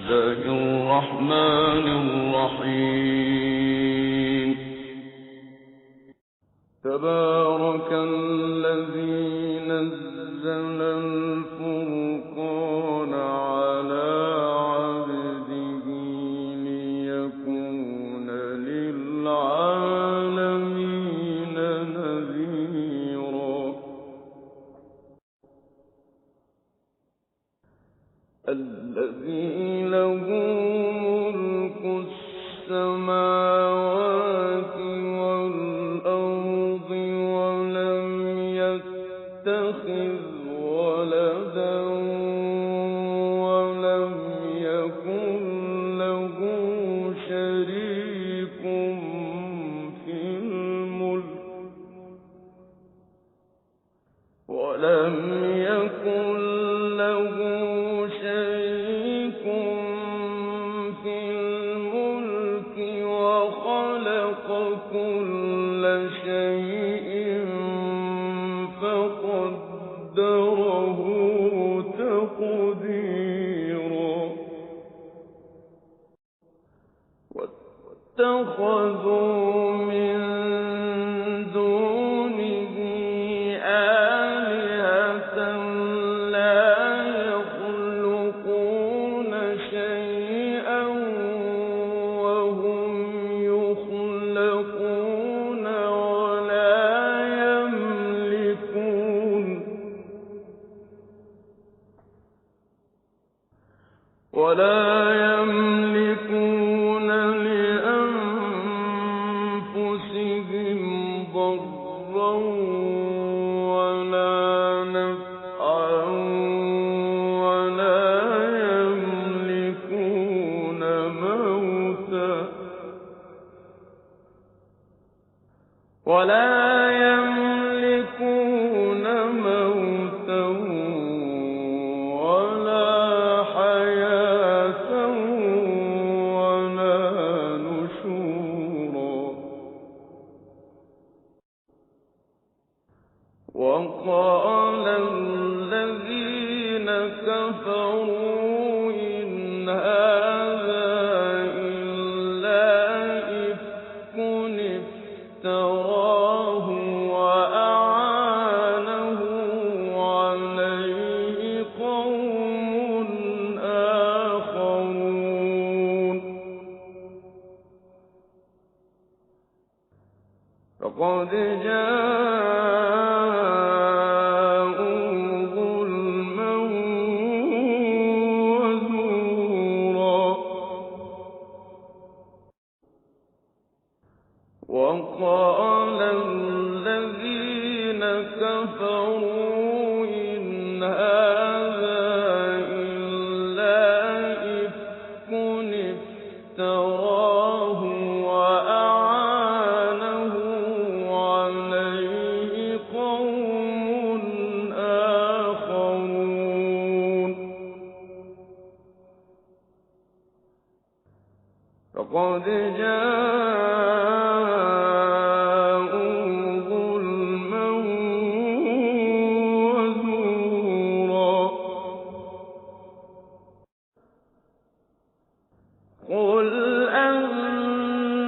الله الرحمن الرحيم. تبارك الذي نزل الفرقان على عبده ليكون للعالمين نذيرا. الذي له ملك السماوات والأرض ولم يتخذ ولدا ولم يكن له شريك في الملك ولم يكن له شريك في الملك وخلق كل شيء فقدره تقديرا. واتخذوا من دونه آلهة لا يخلقون شيئا وهم يخلقون ولا يملكون لأنفسهم ضرا ولا نفعا ولا يملكون موتا ولا وقال الذين كفروا إن هذا إلا إفك افتراه وأعانه عليه قوم آخرون. فقد وقال الذين كفروا إن هذا إلا إفك افتراه وأعانه عليه قوم آخرون. فقد قل أنزله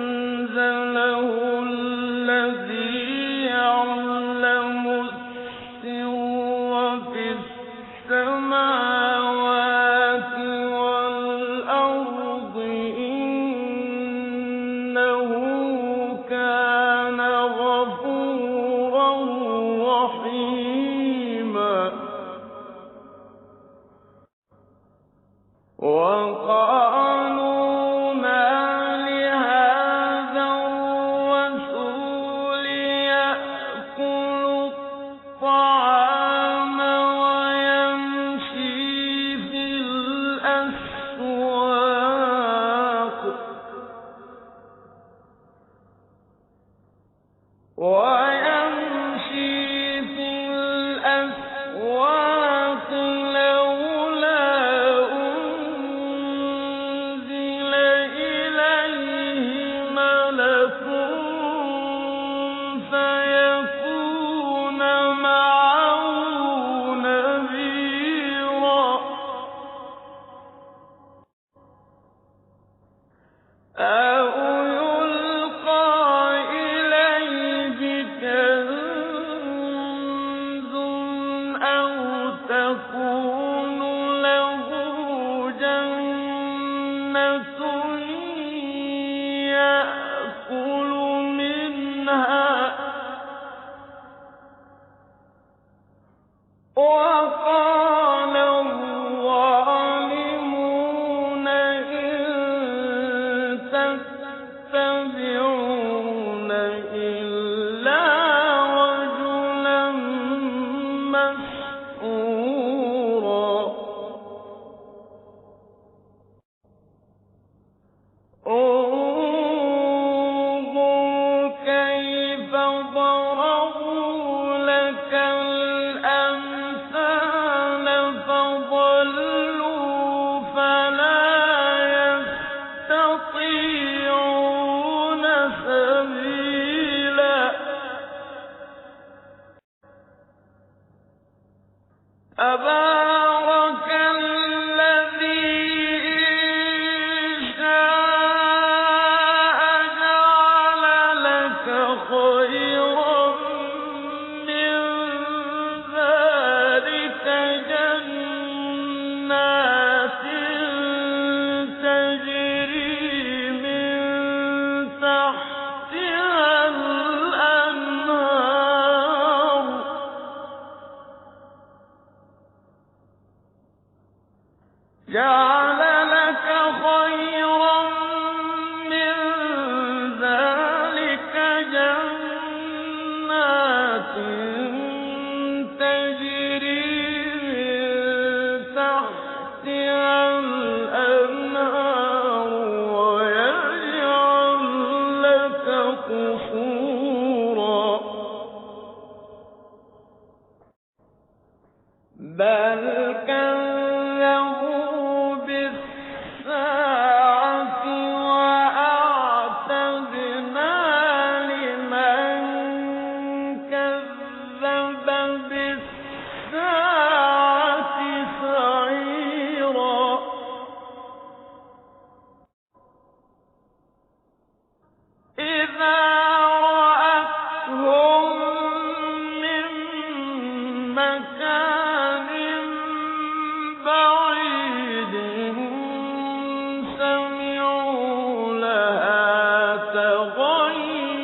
الذي يعلم السر في السماوات والأرض إنه كان غفورا رحيما. وقالوا ما لهذا الرسول يأكل الطعام ويمشي في الأسواق لولا أَوْ يُلْقَىٰ إِلَيْهِ كَنزٌ أَوْ تَكُونُ لَهُ جَنَّةٌ يَأْكُلُ مِنْهَا ۚ وَقَالَ الظَّالِمُونَ إِن تَتَّبِعُونَ إِلَّا رَجُلًا مَّسْحُورًا. انظُرْ كَيْفَ ضَرَبُوا لَكَ الْأَمْثَالَ فَضَلُّوا فَلَا يَسْتَطِيعُونَ سَبِيلًا. تَبَارَكَ الَّذِي إِن شَاءَ جَعَلَ لَكَ خَيْرًا مِّن ذَٰلِكَ جَنَّاتٍ تَجْرِي مِن تَحْتِهَا الْأَنْهَارُ ۚ جَعَلَ لَكَ خَيْرًا مِّن ذَٰلِكَ جَنَّاتٍ تَجْرِي مِن تَحْتِهَا الْأَنْهَارُ وَيَجْعَل لَّكَ قُصُورًا. بَلْ كَذَّبُوا بِالسَّاعَةِ وَأَعْتَدْنَا لِمَن كَذَّبَ بِالسَّاعَةِ سَعِيرًا. إِذَا رَأَتْهُم مِّن مَّكَانٍ بَعِيدٍ سَمِعُوا لَهَا تَغَيُّظًا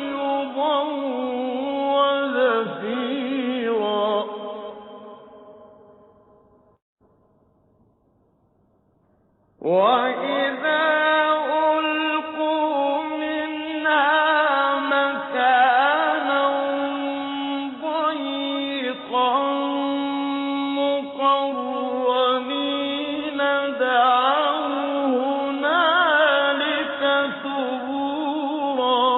وَزَفِيرًا. وَإِذَا أُلْقُوا مِنْهَا مَكَانًا ضَيِّقًا مُّقَرَّنِينَ دَعَوْا هُنَالِكَ ثُبُورًا.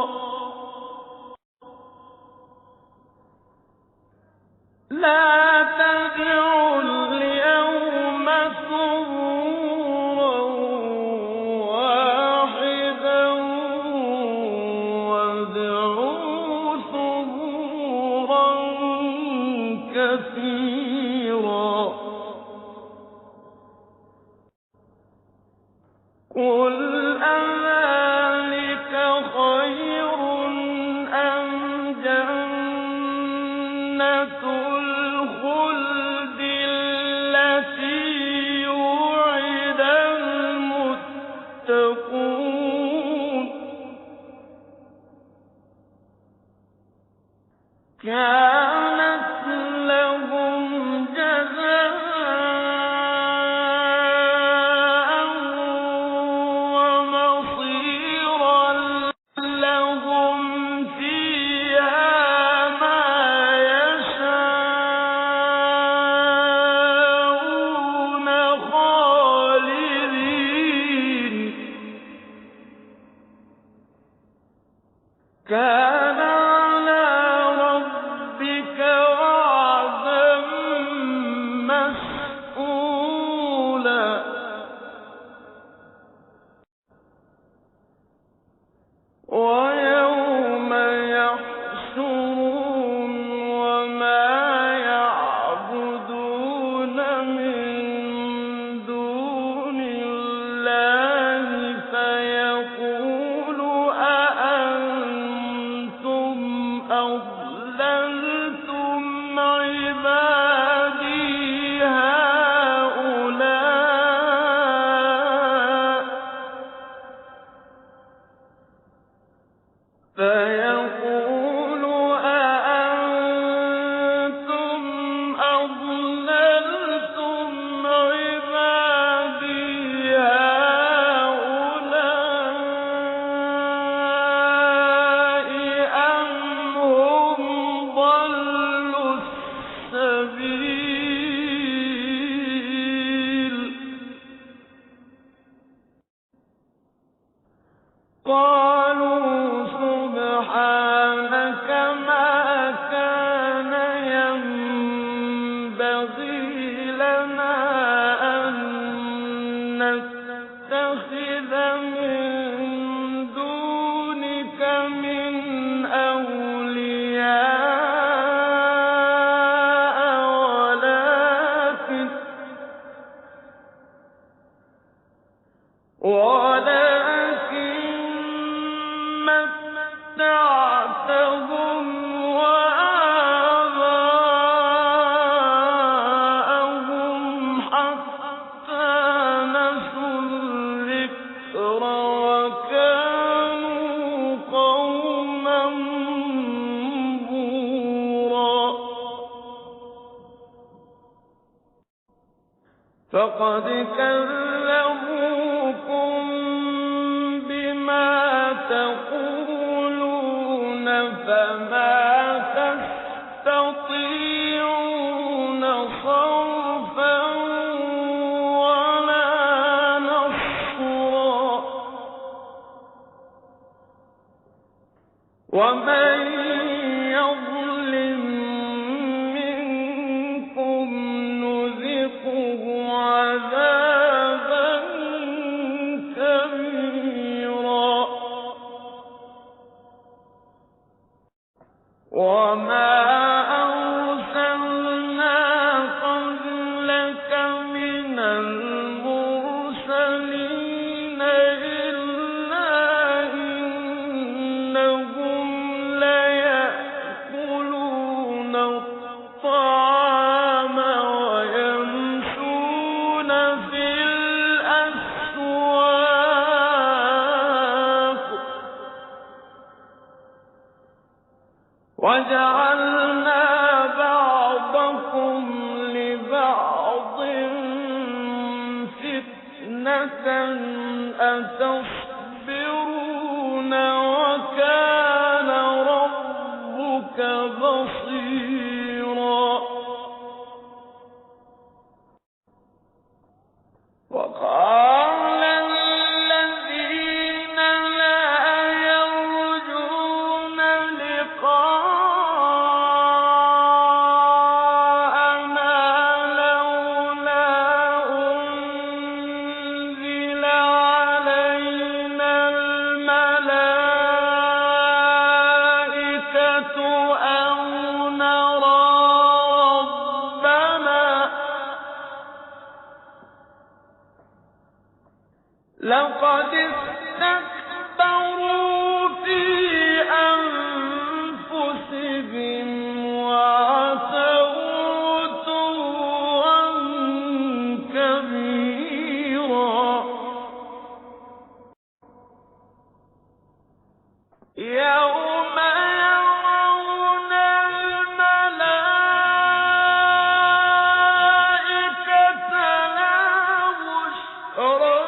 لَا تَدْعُوا الْيَوْمَ ثُبُورًا وَاحِدًا وَادْعُوا ثُبُورًا كَثِيرًا. قُلْ أَذَٰلِكَ خَيْرٌ أَمْ جَنَّةُ الْخُلْدِ الَّتِي وُعِدَ الْمُتَّقُونَ ۚ كَانَتْ لَهُمْ جَزَاءً وَمَصِيرًا. لَّهُمْ فِيهَا مَا يَشَاءُونَ خَالِدِينَ. كَانَ عَلَىٰ رَبِّكَ قالوا سبحانك ما كان ينبغي لنا أن نتخذ من دونك من أولياء ولكن متعتهم وآباءهم حتى نسوا الذكر وكانوا قوما بورا فقد كذبوكم بما تقولون فما تستطيعون صرفا ولا نصرا ومن يظلم منكم نذقه عذابا كبيرا وما أرسلنا قبلك من المرسلين إلا إنهم ليأكلون الطعام ويمشون في الأسواق وجعلنا بعضكم لبعض فتنة أتصبرون وكان ربك بصيرا وقال الذين لا يرجون لقاءنا لولا أنزل علينا الملائكة أو نرى ربنا لقد استكبروا في أنفسهم وعتوا عتوا كبيرا يوم يرون الملائكة لا بشرى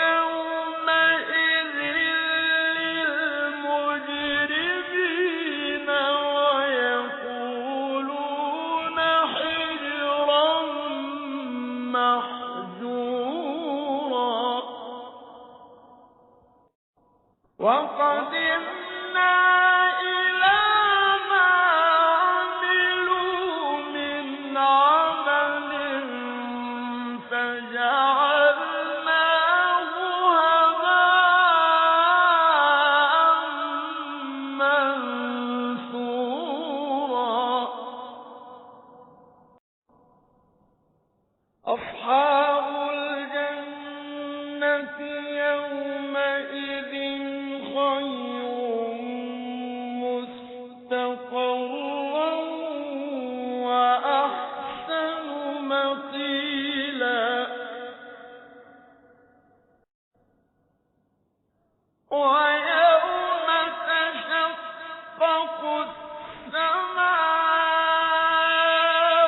يومئذ للمجرمين ويقولون حجرا محجورا وقدمنا إلى ما عملوا من عمل فجعلناه هباء منثورا أصحاب الجنة يومئذ خير مستقرا وأحسن مقيلا ويوم تشقق السماء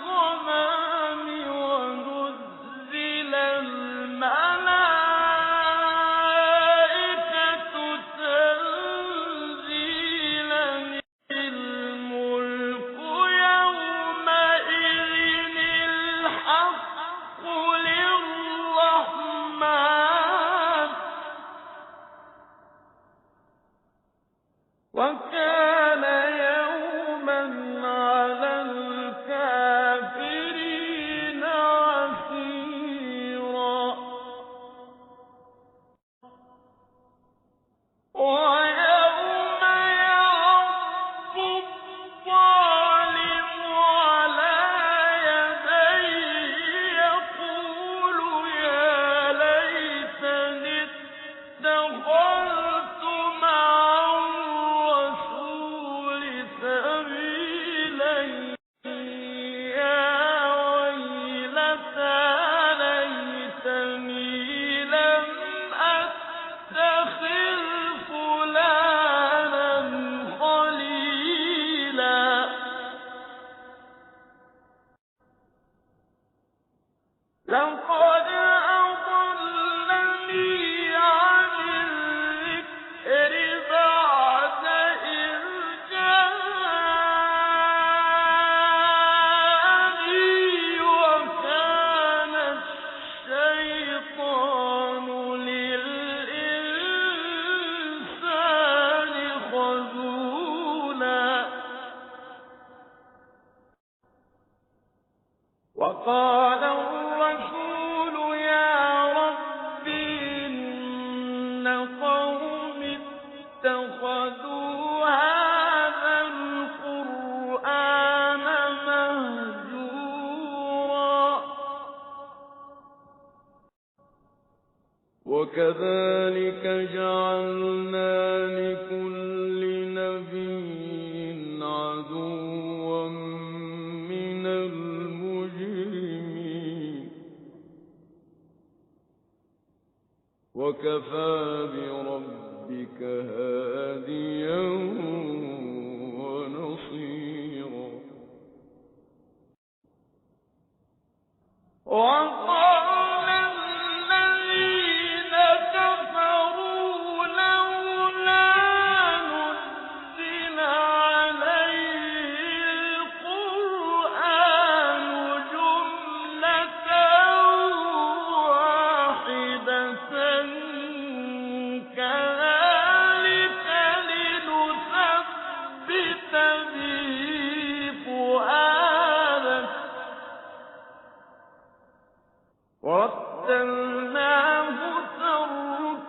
بالغمام ونزل الملائكة وكذلك جعلنا لكل نبي عدوا من المجرمين وكفى بربك هاديا ونصيرا وقال الذين كفروا لولا نزل عليه القرآن جملة واحدة كذلك لنثبت به فؤادك وَرَتَّلْنَاهُ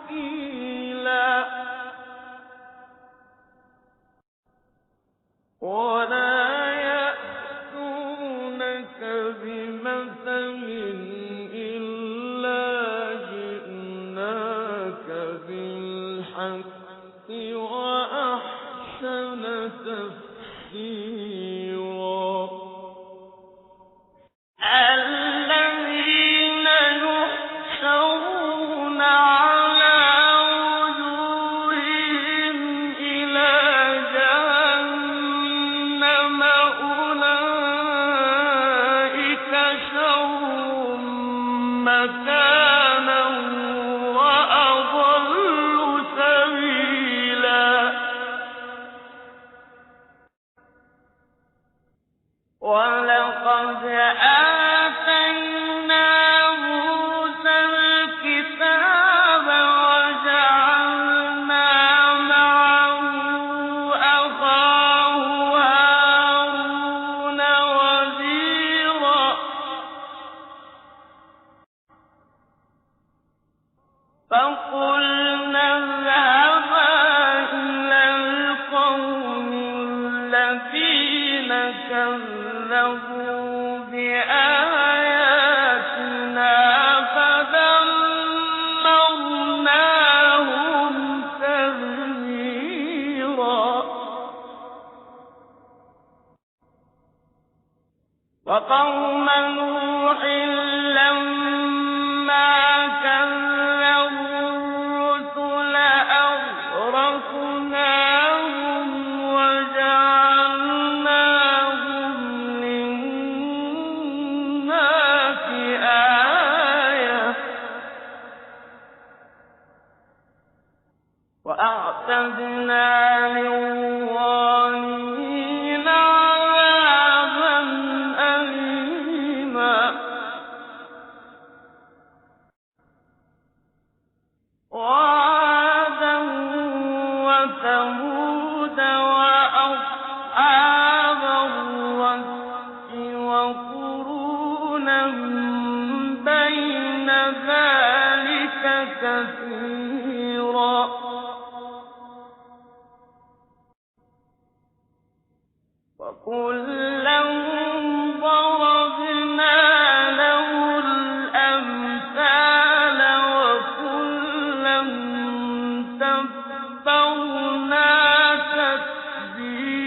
تَرْتِيلًا وَلَا يَأْتُونَكَ بِمَثَلٍ إِلَّا جِئْنَاكَ بِالْحَقِّ وَأَحْسَنَ تَفْسِيرًا الذين يحشرون على وجوههم إلى جهنم أولئك شر مكانا وأضل سبيلا ولقد آتينا موسى الكتاب وجعلنا معه أخاه هارون وزيرا فقلنا اذهبا إلى القوم الذين كذبوا بآياتنا فدمرناهم تدميرا وقوم نوح لما كذبوا الرسل أغرقناهم وجعلناهم للناس آية وأعتدنا للظالمين عذابا أليما وعادا وثمود وأصحاب الرس وقرونا بين ذلك كثيرا وكلا ضربنا له الأمثال وكلا تبرنا تتبيرا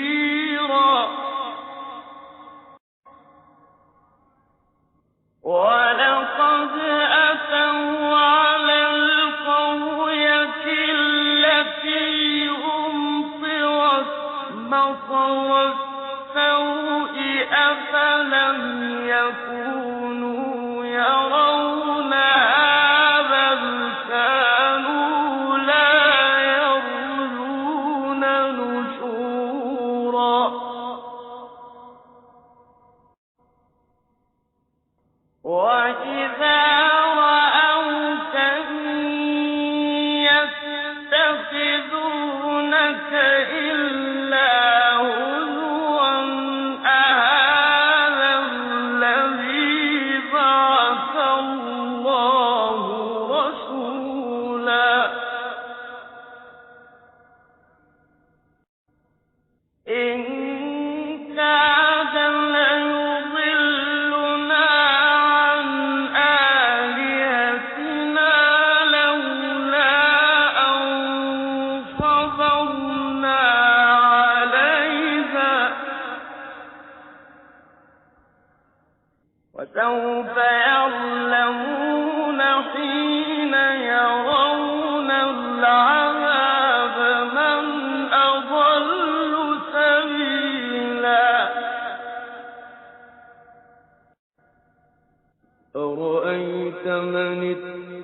ولقد أتوا على القرية التي أمطرت مطر السوء أفلم يكونوا يرونها بل كانوا لا يرجون نشورا وإذا رأوك يتخذونك إلا هزوا أهذا الذي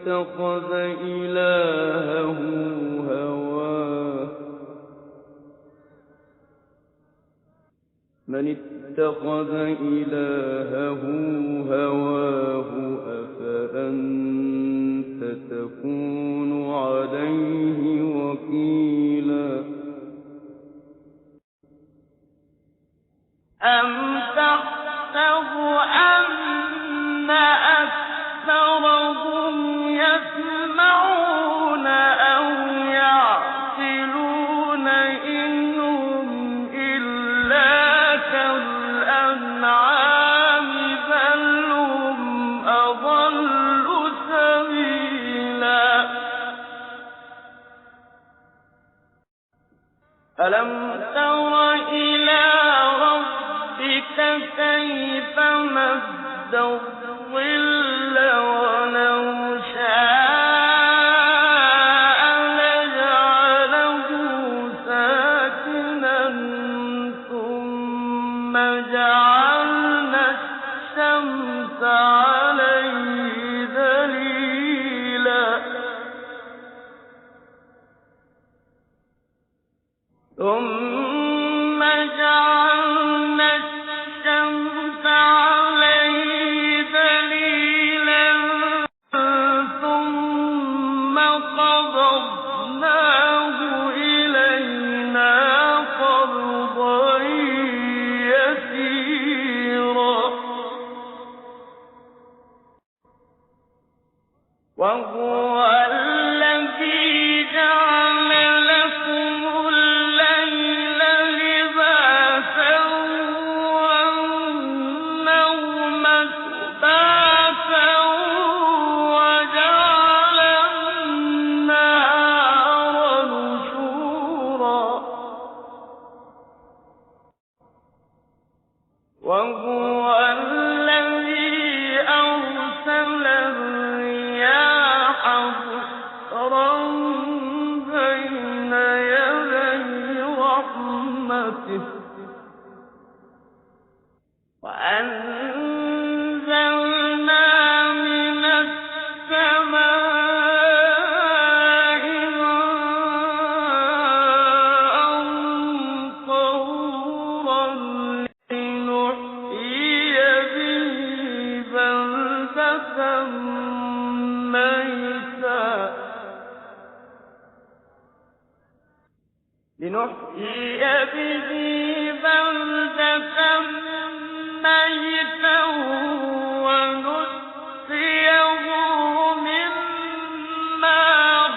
اتخذ إلهه هواه أفأنت تكون عليه وكيلا أم تحسب أن أكثرهم يسمعون أو يعقلون إن هم إلا كالأنعام بل هم أضل سبيلا ألم تر إلى ربك كيف مد الظل ولو شاء لجعله ساكنا ثم جعلنا الشمس عليه دليلا ثم جعلنا الشمس عليه دليلا ثم قبضناه إلينا قبضا يسيرا وهو الذي جعل لكم الليل لباسا والنوم سباتا وجعل النهار نشورا وهو الذي أرسل الرياح بشرا بين يدي رحمته وأنزلنا من السماء ماء طهورا لنحيي به بلدة ميتا ونسقيه مما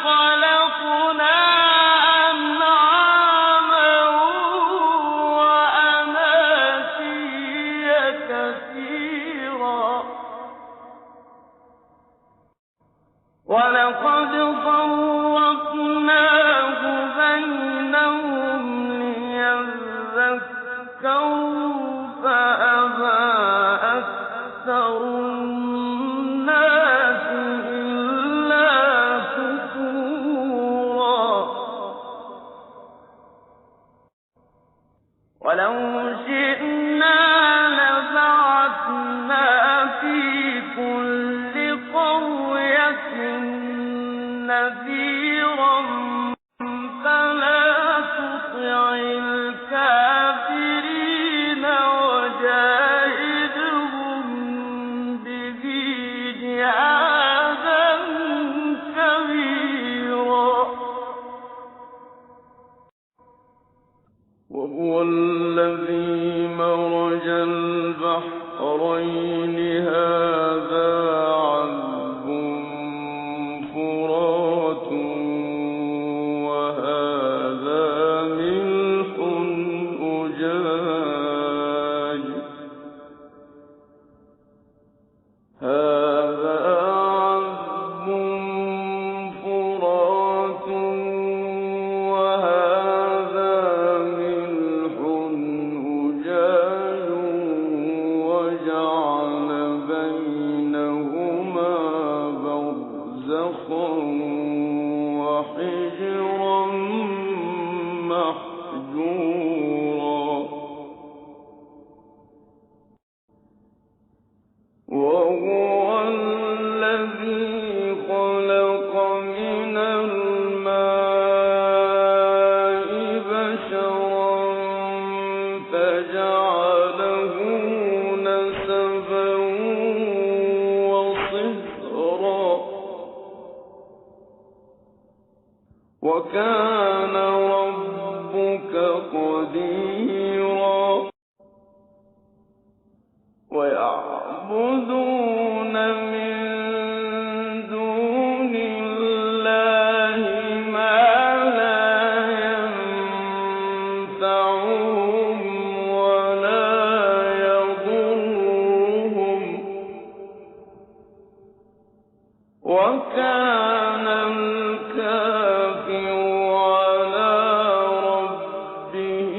خلقنا أنعاما وأناسيا كثيرا ولقد صرفناه بينهم ليذكروا فأبى أكثر الناس إلا كفورا ولو شئنا لبعثنا في كل قرية نذيرا فلا تطع الكافرين وجاهدهم به جهادا كبيرا وهو الذي مرج البحرين هذا عذب فرات وهذا ملح أجاج هذا عذب فرات وهذا ملح أجاج وجعل بينهما برزخا وحجرا محجورا وهو الذي خلق وكان ربك قديرا ويعبدون من دون الله ما لا ينفعهم ولا يضرهم وكان الكافر على ربه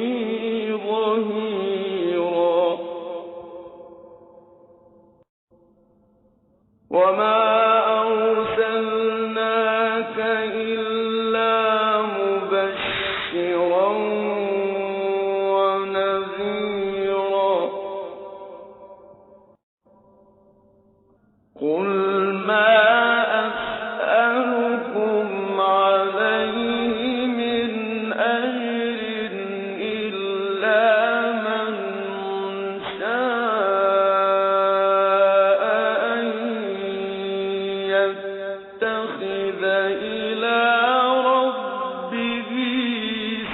ظهيرا وما أرسلناك إلا مبشرا ونذيرا قل ما أسألكم عليه من أجر إلا من شاء أن يتخذ إلى ربه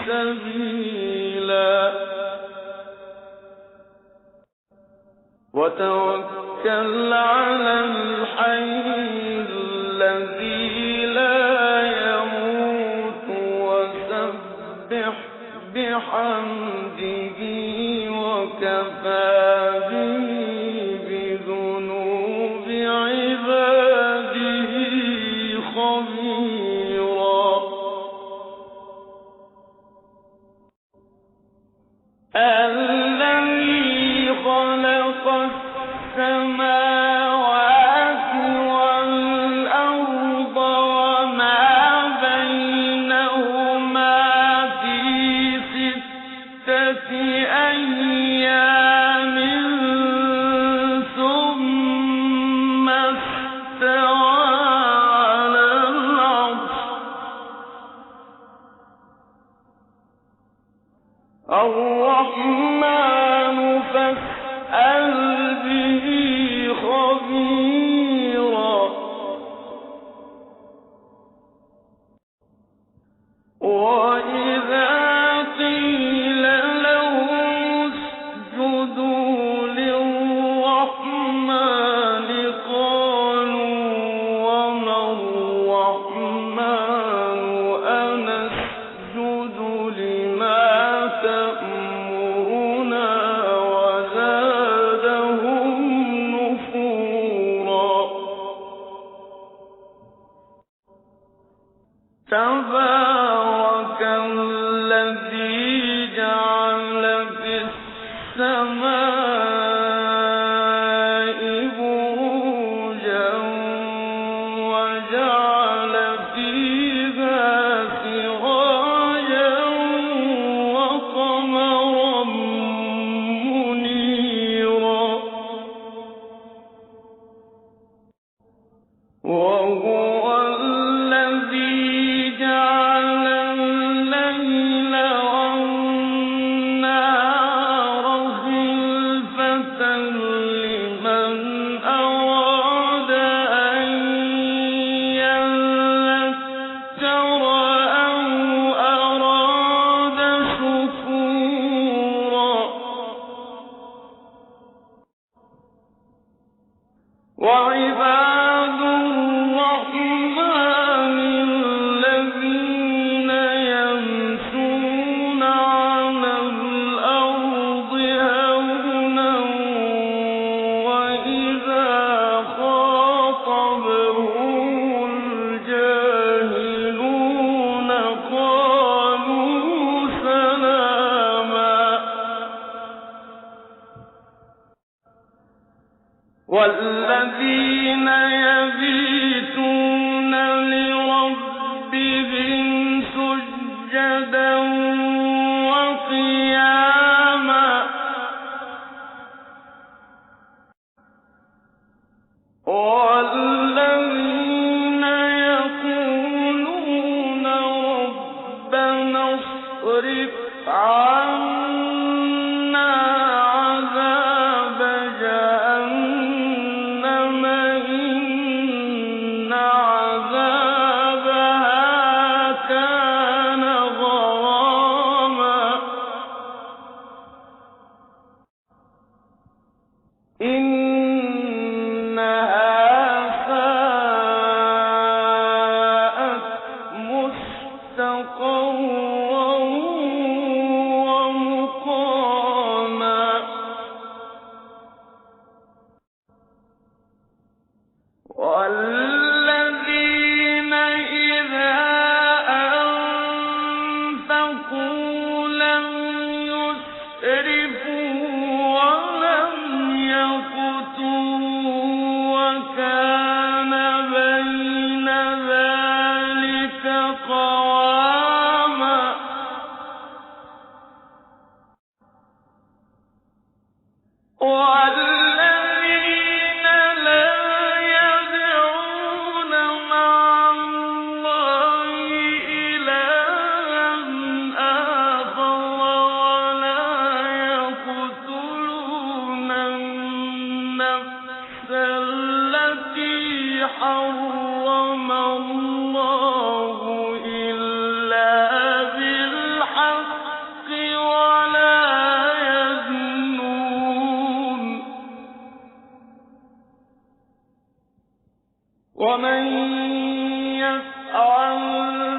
سبيلا وتوكل على الحي الذي لا يموت وسبح بحمده وكفى به بذنوب عباده خبيرا الذي خلق السماوات والأرض وما بينهما في 6 أيام ثم استوى على العرش الرحمن فاسأل به خبيرا وإذا قيل لهم اسجدوا للرحمن قالوا وما الرحمن أنسجد لما تأمرنا وزادهم نفورا تبارك الذي جعل في السماء بروجا وجعل فيها سراجا وقمرا منيرا وهو الذي جعل الليل والنهار خلفة لمن أراد أن يذكر أو أراد شكورا وعباد الرحمن الذين يمشون على الأرض هونا وإذا خاطبهم الجاهلون قالوا سلاما والذين يبيتون لربهم سجدا وقياما والذين يقولون ربنا اصرف عنا عذاب جهنم إن عذابها كان قواما والذين لا يدعون مع الله إلها آخر ولا يقتلون النفس التي حرم الله إلا بالحق ولا يزنون ومن يفعل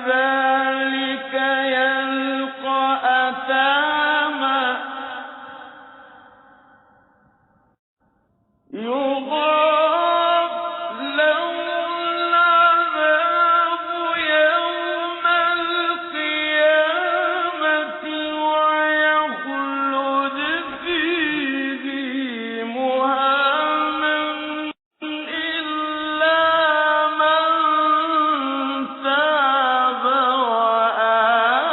ذلك يلقى أثاما يضاعف له العذاب يوم القيامة ويخلد فيه مهانا إلا من تاب وآمن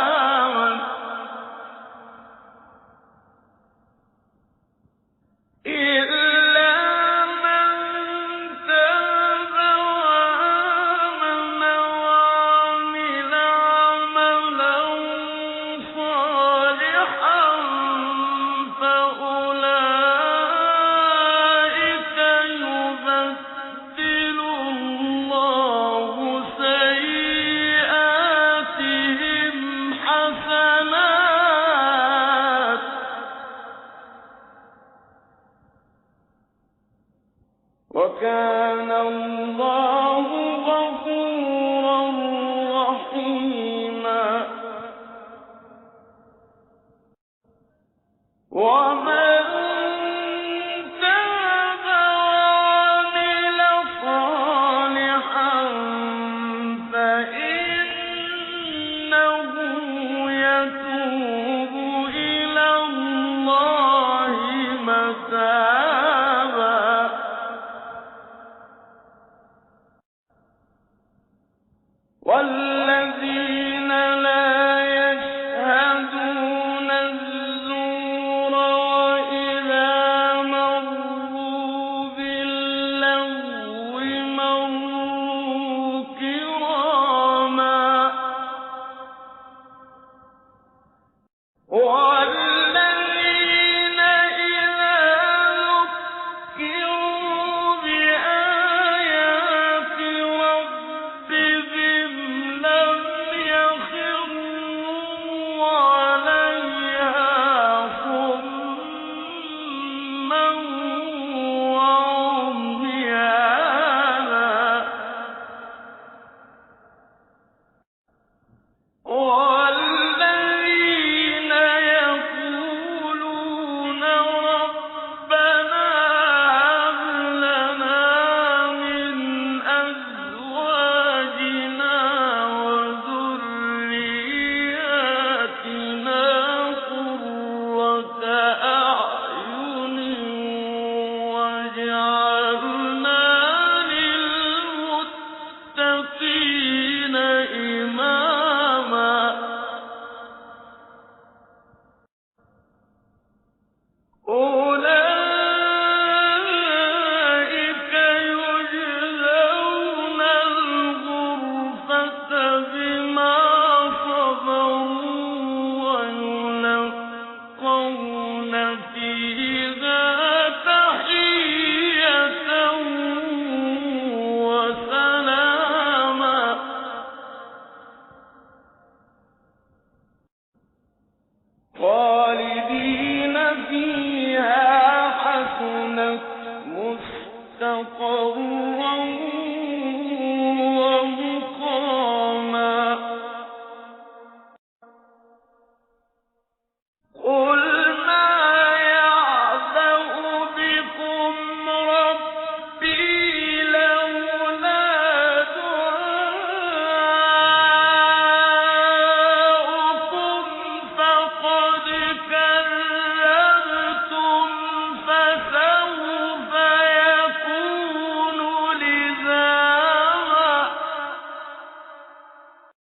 وعمل عملا صالحا فأولئك يبدل الله سيئاتهم حسنات وكان الله غفورا رحيما ومن تاب وعمل صالحا فإنه يتوب إلى الله متابا والذين